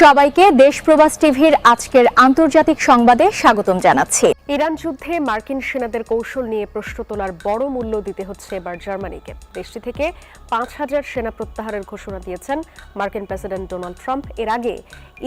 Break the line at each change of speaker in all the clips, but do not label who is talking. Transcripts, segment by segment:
সবাইকে দেশ প্রবাস টিভির আজকের আন্তর্জাতিক সংবাদে স্বাগতম জানাচ্ছি।
ইরান যুদ্ধে মার্কিন সেনাদের কৌশল নিয়ে প্রশ্ন তোলার বড় মূল্য দিতে হচ্ছে এবার জার্মানিকে। দেশটি থেকে ৫,০০০ সেনা প্রত্যাহারের ঘোষণা দিয়েছেন মার্কিন প্রেসিডেন্ট ডোনাল্ড ট্রাম্প। এর আগে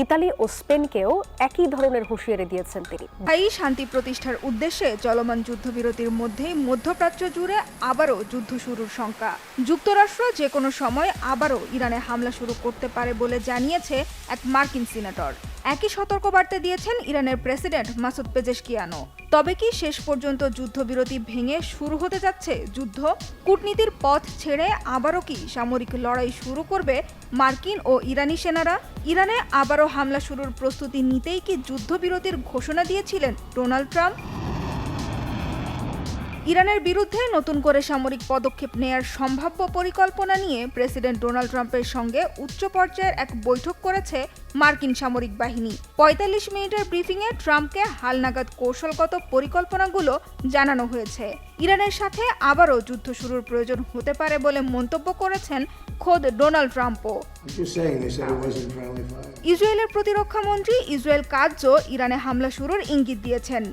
ইতালি ও স্পেনকেও একই ধরনের হুঁশিয়ারি দিয়েছেন তিনি।
তাই শান্তি প্রতিষ্ঠার উদ্দেশ্যে চলমান যুদ্ধবিরতির মধ্যেই মধ্যপ্রাচ্য জুড়ে আবারও যুদ্ধ শুরুর শঙ্কা। যুক্তরাষ্ট্র যে কোনো সময় আবারও ইরানে হামলা শুরু করতে পারে বলে জানিয়েছে এক মার্কিন সিনেটর। একই সতর্কবার্তা দিয়েছেন ইরানের প্রেসিডেন্ট মাসুদ পেজেশকিয়ানও। তবে কি শেষ পর্যন্ত যুদ্ধবিরতি ভেঙে শুরু হতে যাচ্ছে যুদ্ধ? কূটনীতির পথ ছেড়ে আবারও কি সামরিক লড়াই শুরু করবে মার্কিন ও ইরানি সেনারা? ইরানে আবারও হামলা শুরুর প্রস্তুতি নিতেই কি যুদ্ধবিরতির ঘোষণা দিয়েছিলেন ডোনাল্ড ট্রাম্প? ইরানের বিরুদ্ধে নতুন করে সামরিক পদক্ষেপ নেয়ার সম্ভাব্য পরিকল্পনা নিয়ে প্রেসিডেন্ট ডোনাল্ড ট্রাম্পের সঙ্গে উচ্চ পর্যায়ের এক বৈঠক করেছে মার্কিন সামরিক বাহিনী। ৪৫ মিনিটের ব্রিফিংয়ে ট্রাম্পকে হালনাগাদ কৌশলগত পরিকল্পনাগুলো জানানো হয়েছে। ইরানের সাথে আবারও যুদ্ধ শুরুর প্রয়োজন হতে পারে বলে মন্তব্য করেছেন খোদ ডোনাল্ড ট্রাম্পও। ইসরায়েলের প্রতিরক্ষা মন্ত্রী ইসরায়েল কাৎজও ইরানে হামলা শুরুর ইঙ্গিত দিয়েছেন।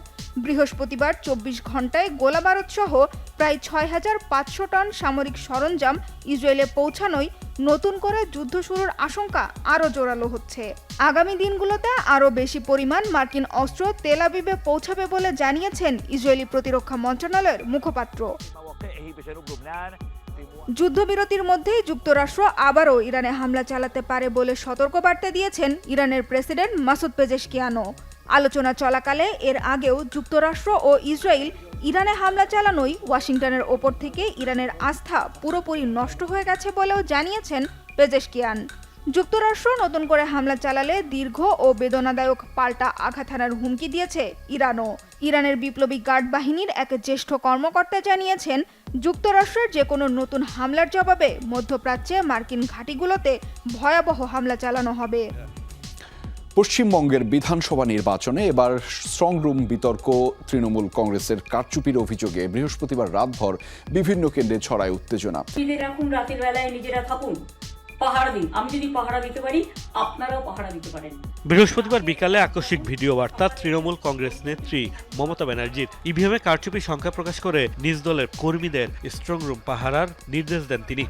বৃহস্পতিবার ২৪ ঘণ্টায় গোলাবারুদ সহ প্রায় ৬,৫০০ টন সামরিক সরঞ্জাম ইসরায়েলে পৌঁছানোয় নতুন করে যুদ্ধ শুরুর আশঙ্কা আরও জোরালো হচ্ছে। আগামী দিনগুলোতে আরও বেশি পরিমাণ মার্কিন অস্ত্র তেল আবিবে পৌঁছাবে বলে জানিয়েছেন ইসরায়েলি প্রতিরক্ষা মন্ত্রণালয়ের মুখপাত্র। যুদ্ধবিরতির মধ্যেই যুক্তরাষ্ট্র আবারও ইরানে হামলা চালাতে পারে বলে সতর্কবার্তা দিয়েছেন ইরানের প্রেসিডেন্ট মাসুদ পেজেশকিয়ানও। আলোচনা চলাকালে এর আগেও যুক্তরাষ্ট্র ও ইসরায়েল ইরানে হামলা চালানোই ওয়াশিংটনের ওপর থেকে ইরানের আস্থা পুরোপুরি নষ্ট হয়ে গেছে বলেও জানিয়েছেন পেজেশকিয়ান। যুক্তরাষ্ট্র নতুন করে হামলা চালালে দীর্ঘ ও বেদনাদায়ক পাল্টা আঘাত হানার হুমকি দিয়েছে ইরানও। ইরানের বিপ্লবী গার্ড বাহিনীর এক জ্যেষ্ঠ কর্মকর্তা জানিয়েছেন, যুক্তরাষ্ট্রের যে কোনো নতুন হামলার জবাবে মধ্যপ্রাচ্যে মার্কিন ঘাঁটিগুলোতে ভয়াবহ হামলা চালানো হবে।
পশ্চিমবঙ্গের বিধানসভা নির্বাচনে এবার স্ট্রংরুম বিতর্ক। তৃণমূল কংগ্রেসের কারচুপির অভিযোগে বৃহস্পতিবার রাতভর বিভিন্ন কেন্দ্রে ছড়ায় উত্তেজনা।
রাখুন, রাতের বেলায় নিজেরা থাকুন, পাহারা দিন। আমি যদি পাহারা দিতে পারি, আপনারাও পাহারা দিতে পারেন।
বৃহস্পতিবার বিকালে আকস্মিক ভিডিও বার্তা তৃণমূল কংগ্রেস নেত্রী মমতা ব্যানার্জির। ইভিএমে কারচুপির সংখ্যা প্রকাশ করে নিজ দলের কর্মীদের স্ট্রংরুম পাহারার নির্দেশ দেন তিনি।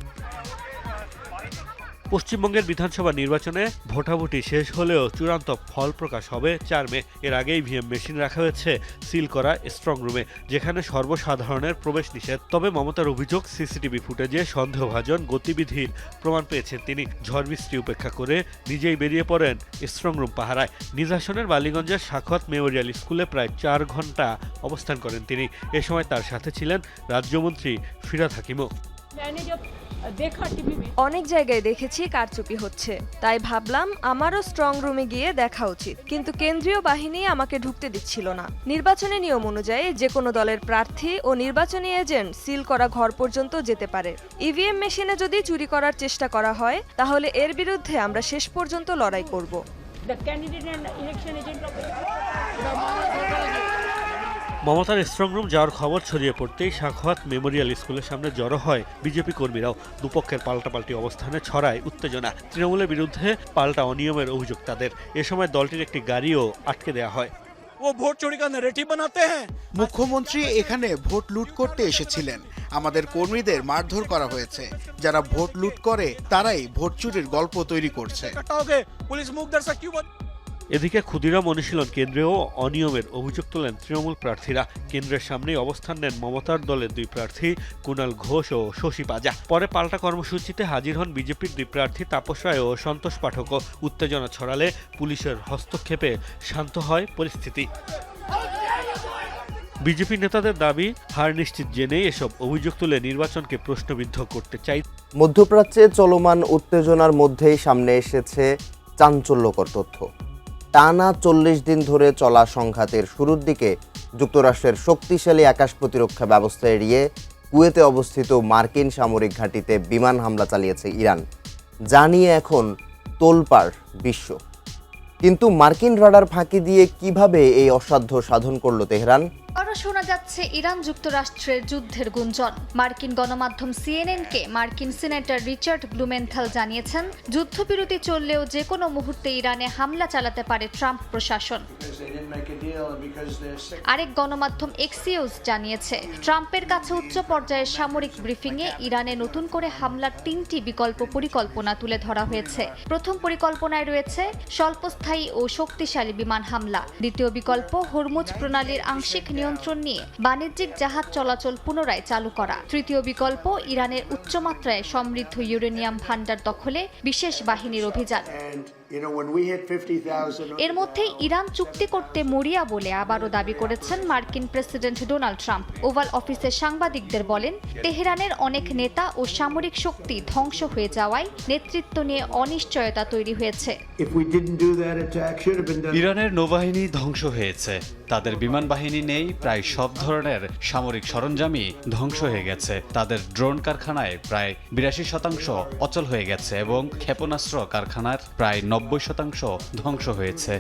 পশ্চিমবঙ্গের বিধানসভা নির্বাচনে ভোটাভুটি শেষ হলেও চূড়ান্ত ফল প্রকাশ হবে ৪ মে। এর আগে ইভিএম মেশিন রাখা হয়েছে সিল করা স্ট্রং রুমে, যেখানে সর্বসাধারণের প্রবেশ নিষেধ। তবে মমতার অভিযোগ, সিসিটিভি ফুটেজে সন্দেহভাজন গতিবিধির প্রমাণ পেয়েছেন তিনি। ঝড় বৃষ্টি উপেক্ষা করে নিজেই বেরিয়ে পড়েন স্ট্রং রুম পাহারায়। নিজ আসনের বালিগঞ্জের সাখাওয়াত মেমোরিয়াল স্কুলে প্রায় ৪ ঘণ্টা অবস্থান করেন তিনি। এ সময় তার সাথে ছিলেন রাজ্যমন্ত্রী ফিরহাদ হাকিমও।
অনেক জায়গায় দেখেছি কারচুপি হচ্ছে, তাই ভাবলাম আমারও স্ট্রং রুমে গিয়ে দেখা উচিত, কিন্তু কেন্দ্রীয় বাহিনী আমাকে ঢুকতে দিচ্ছিল না। নির্বাচনী নিয়ম অনুযায়ী যে কোনো দলের প্রার্থী ও নির্বাচনী এজেন্ট সিল করা ঘর পর্যন্ত যেতে পারে। ইভিএম মেশিনে যদি চুরি করার চেষ্টা করা হয়, তাহলে এর বিরুদ্ধে আমরা শেষ পর্যন্ত লড়াই করব।
মমতার স্ট্রংরুম যাওয়ার খবর ছড়িয়ে পড়তেই সাখাওয়াত মেমোরিয়াল স্কুলের সামনে জড়ো হয় বিজেপি কর্মীরাও। দুপক্ষের পাল্টাপাল্টি অবস্থানে ছড়ায় উত্তেজনা। তৃণমূলের বিরুদ্ধে পাল্টা অনিয়মের অভিযোগ তাদের। এ সময় দলটির একটি গাড়িও আটকে দেওয়া হয়।
ও ভোট চুরি কা ন্যারেটিভ বানাতে হ্যাঁ।
মুখ্যমন্ত্রী এখানে ভোট লুট করতে এসেছিলেন। আমাদের কর্মীদের মারধর করা হয়েছে। যারা ভোট লুট করে তারাই ভোট চুরির গল্প তৈরি করছে।
পুলিশ মুখ দর্শক কিউ।
এদিকে ক্ষুদিরাম অনুশীলন কেন্দ্রেও অনিয়মের অভিযোগ তোলেন তৃণমূল প্রার্থীরা। কেন্দ্রের সামনেই অবস্থান নেন মমতার দলের দুই প্রার্থী কুণাল ঘোষ ও শশী পাজা। পরে পাল্টা কর্মসূচিতে হাজির হন বিজেপির দুই প্রার্থী তাপস রায় ও সন্তোষ পাঠকও। উত্তেজনা ছড়ালে পুলিশের হস্তক্ষেপে শান্ত হয় পরিস্থিতি। বিজেপি নেতাদের দাবি, হার নিশ্চিত জেনেই এসব অভিযোগ তুলে নির্বাচনকে প্রশ্নবিদ্ধ করতে চাই।
মধ্যপ্রাচ্যে চলমান উত্তেজনার মধ্যেই সামনে এসেছে চাঞ্চল্যকর তথ্য। টানা ৪০ দিন ধরে চলা সংঘাতের শুরুর দিকে যুক্তরাষ্ট্রের শক্তিশালী আকাশ প্রতিরক্ষা ব্যবস্থা এড়িয়ে কুয়েতে অবস্থিত মার্কিন সামরিক ঘাঁটিতে বিমান হামলা চালিয়েছে ইরান, যা নিয়ে এখন তোলপাড় বিশ্ব। কিন্তু মার্কিন রাডার ফাঁকি দিয়ে কিভাবে এই অসাধ্য সাধন করল তেহরান?
আরও শোনা যাচ্ছে ইরান যুক্তরাষ্ট্রের যুদ্ধের গুঞ্জন। মার্কিন গণমাধ্যম সিএনএনকে মার্কিন সিনেটর রিচার্ড ব্লুমেন্থাল জানিয়েছেন, যুদ্ধবিরতি চললেও যে কোনো মুহূর্তে ইরানে হামলা চালাতে পারে ট্রাম্প প্রশাসন। আরেক গণমাধ্যম এক্সিওস জানিয়েছে, ট্রাম্পের কাছে উচ্চ পর্যায়ের সামরিক ব্রিফিংয়ে ইরানে নতুন করে হামলার 3টি বিকল্প পরিকল্পনা তুলে ধরা হয়েছে। প্রথম পরিকল্পনায় রয়েছে স্বল্পস্থায়ী ও শক্তিশালী বিমান হামলা। দ্বিতীয় বিকল্প হরমুজ প্রণালীর আংশিক নিয়ন্ত্রণ নিয়ে বাণিজ্যিক জাহাজ চলাচল পুনরায় চালু করা। তৃতীয় বিকল্প ইরানের উচ্চমাত্রায় সমৃদ্ধ ইউরেনিয়াম ভান্ডার দখলে বিশেষ বাহিনীর অভিযান। এর মধ্যেই ইরান চুক্তি করতে মরিয়া বলে আবারও দাবি করেছেন মার্কিন প্রেসিডেন্ট ডোনাল্ড ট্রাম্প। ওভাল অফিসে সাংবাদিকদের বলেন, তেহরানের অনেক নেতা ও সামরিক শক্তি ধ্বংস হয়ে যাওয়ায় নেতৃত্ব নিয়ে অনিশ্চয়তা তৈরি হয়েছে।
ইরানের নৌবাহিনী ধ্বংস হয়েছে, তাদের বিমান বাহিনী নেই, প্রায় সব ধরনের সামরিক সরঞ্জামই ধ্বংস হয়ে গেছে। তাদের ড্রোন কারখানায় প্রায় 82% অচল হয়ে গেছে এবং ক্ষেপণাস্ত্র কারখানার প্রায় 90% ধ্বংস হয়েছে।